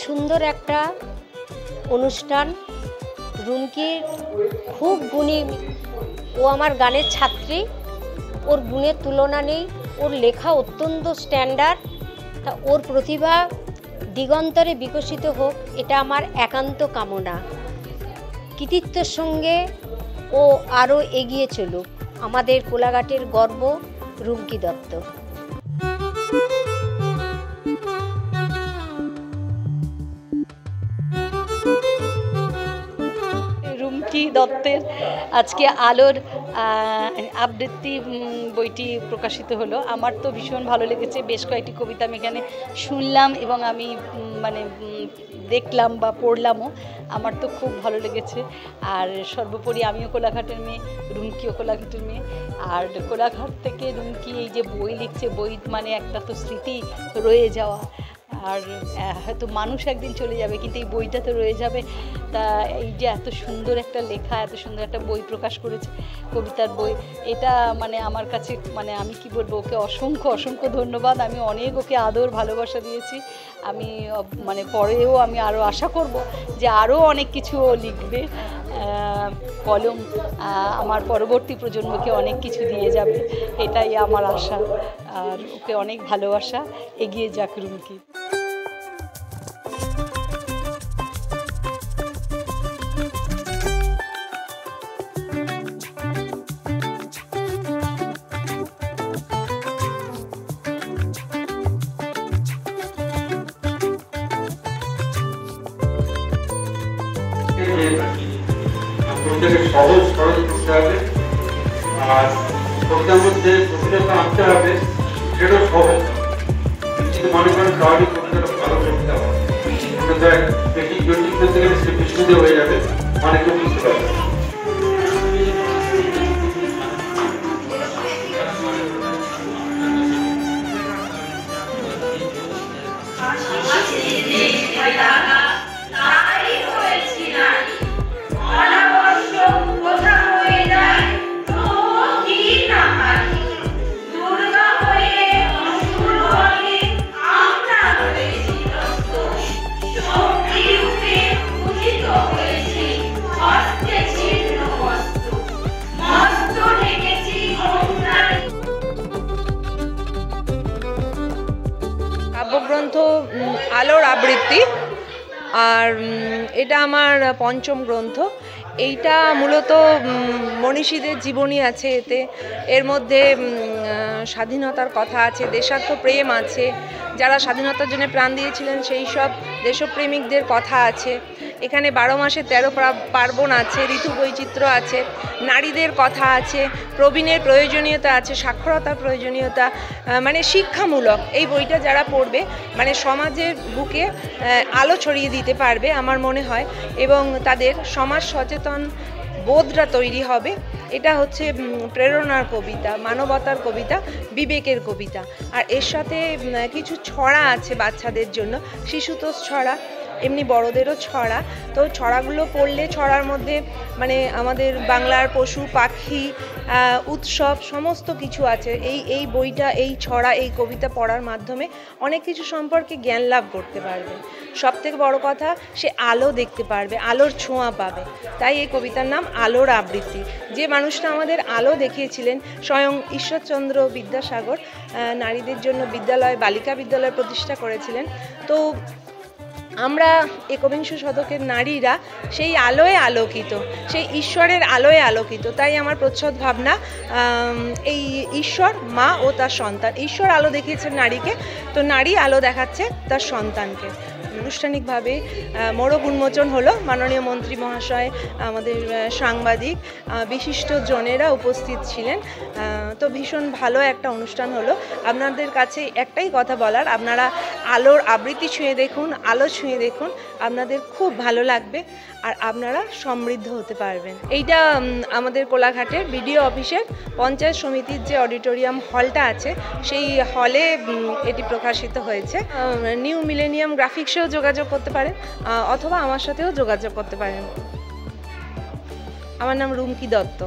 সুন্দর একটা অনুষ্ঠান। রুমকি খুব গুণী, ও আমার গানের ছাত্রী, ওর গুণের তুলনা নেই, ওর লেখা অত্যন্ত স্ট্যান্ডার্ড। তা ওর প্রতিভা দিগন্তরে বিকশিত হোক, এটা আমার একান্ত কামনা। কৃতিত্বের সঙ্গে ও আরও এগিয়ে চলুক। আমাদের কোলাঘাটের গর্ব রুমকি দত্ত। রুমকি দত্তের আজকে আলোর আবৃত্তি বইটি প্রকাশিত হলো। আমার তো ভীষণ ভালো লেগেছে। বেশ কয়েকটি কবিতা আমি এখানে শুনলাম এবং আমি দেখলাম বা পড়লামও। আমার তো খুব ভালো লেগেছে। আর সর্বোপরি আমিও কোলাঘাটের মেয়ে, রুমকিও কোলাঘাটের মেয়ে। আর কোলাঘাট থেকে রুমকি এই যে বই লিখছে, বই মানে একটা তো স্মৃতি রয়ে যাওয়া। আর হয়তো মানুষ একদিন চলে যাবে, কিন্তু এই বইটা তো রয়ে যাবে। তা এই যে এত সুন্দর একটা লেখা, এত সুন্দর একটা বই প্রকাশ করেছে, কবিতার বই, এটা মানে আমার কাছে মানে আমি কি বলবো, ওকে অসংখ্য অসংখ্য ধন্যবাদ। আমি অনেক ওকে আদর ভালোবাসা দিয়েছি। আমি মানে পরেও আমি আরও আশা করব যে আরও অনেক কিছু ও লিখবে। কলম আমার পরবর্তী প্রজন্মকে অনেক কিছু দিয়ে যাবে, এটাই আমার আশা। আর ওকে অনেক ভালোবাসা। এগিয়ে যাক রুমকি। প্রত্যেকে সহজ সরল করতে হবে, আর কবিতার মধ্যে জটিলতা আনতে হবে, সেটাও সহজ। কিন্তু মনে করেন কাউরি কবিতাটা ভালো করতে হবে, বেশি জটিল করতে গেলে সে বিষ্ণুদেব হয়ে যাবে, অনেকে বুঝতে পারবে। কাব্যগ্রন্থ আলোর আবৃত্তি, আর এটা আমার পঞ্চম গ্রন্থ। এইটা মূলত মনীষীদের জীবনী আছে এতে। এর মধ্যে স্বাধীনতার কথা আছে, দেশাত্মপ্রেম আছে, যারা স্বাধীনতার জন্য প্রাণ দিয়েছিলেন সেই সব দেশপ্রেমিকদের কথা আছে। এখানে 12 মাসে 13 পার্বণ আছে, ঋতু বৈচিত্র্য আছে, নারীদের কথা আছে, প্রবীণের প্রয়োজনীয়তা আছে, সাক্ষরতার প্রয়োজনীয়তা, মানে শিক্ষামূলক। এই বইটা যারা পড়বে মানে সমাজের বুকে আলো ছড়িয়ে দিতে পারবে আমার মনে হয়, এবং তাদের সমাজ সচেতন বোধটা তৈরি হবে। এটা হচ্ছে প্রেরণার কবিতা, মানবতার কবিতা, বিবেকের কবিতা। আর এর সাথে কিছু ছড়া আছে বাচ্চাদের জন্য, শিশুতোষ ছড়া, এমনি বড়দেরও ছড়া। তো ছড়াগুলো পড়লে ছড়ার মধ্যে মানে আমাদের বাংলার পশু পাখি উৎসব সমস্ত কিছু আছে। এই বইটা, এই ছড়া, এই কবিতা পড়ার মাধ্যমে অনেক কিছু সম্পর্কে জ্ঞান লাভ করতে পারবে। সবথেকে বড় কথা, সে আলো দেখতে পারবে, আলোর ছোঁয়া পাবে। তাই এই কবিতার নাম আলোর আবৃত্তি। যে মানুষটা আমাদের আলো দেখিয়েছিলেন স্বয়ং ঈশ্বরচন্দ্র বিদ্যাসাগর, নারীদের জন্য বিদ্যালয়, বালিকা বিদ্যালয় প্রতিষ্ঠা করেছিলেন। তো আমরা একবিংশ শতকের নারীরা সেই আলোয় আলোকিত, সেই ঈশ্বরের আলোয় আলোকিত। তাই আমার প্রচ্ছদ ভাবনা এই ঈশ্বর, মা ও তার সন্তান। ঈশ্বর আলো দেখিয়েছেন নারীকে, তো নারী আলো দেখাচ্ছে তার সন্তানকে। আনুষ্ঠানিকভাবে মোড়ক উন্মোচন হলো। মাননীয় মন্ত্রী মহাশয়, আমাদের সাংবাদিক, বিশিষ্ট জনেরা উপস্থিত ছিলেন। তো ভীষণ ভালো একটা অনুষ্ঠান হলো। আপনাদের কাছে একটাই কথা বলার, আপনারা আলোর আবৃত্তি ছুঁয়ে দেখুন, আলো ছুঁয়ে দেখুন, আপনাদের খুব ভালো লাগবে আর আপনারা সমৃদ্ধ হতে পারবেন। এইটা আমাদের কোলাঘাটের বিডিও অফিসের পঞ্চায়েত সমিতির যে অডিটোরিয়াম হলটা আছে, সেই হলে এটি প্রকাশিত হয়েছে। নিউ মিলেনিয়াম গ্রাফিক্সেও যোগাযোগ করতে পারেন অথবা আমার সাথেও যোগাযোগ করতে পারেন। আমার নাম রুমকি দত্ত।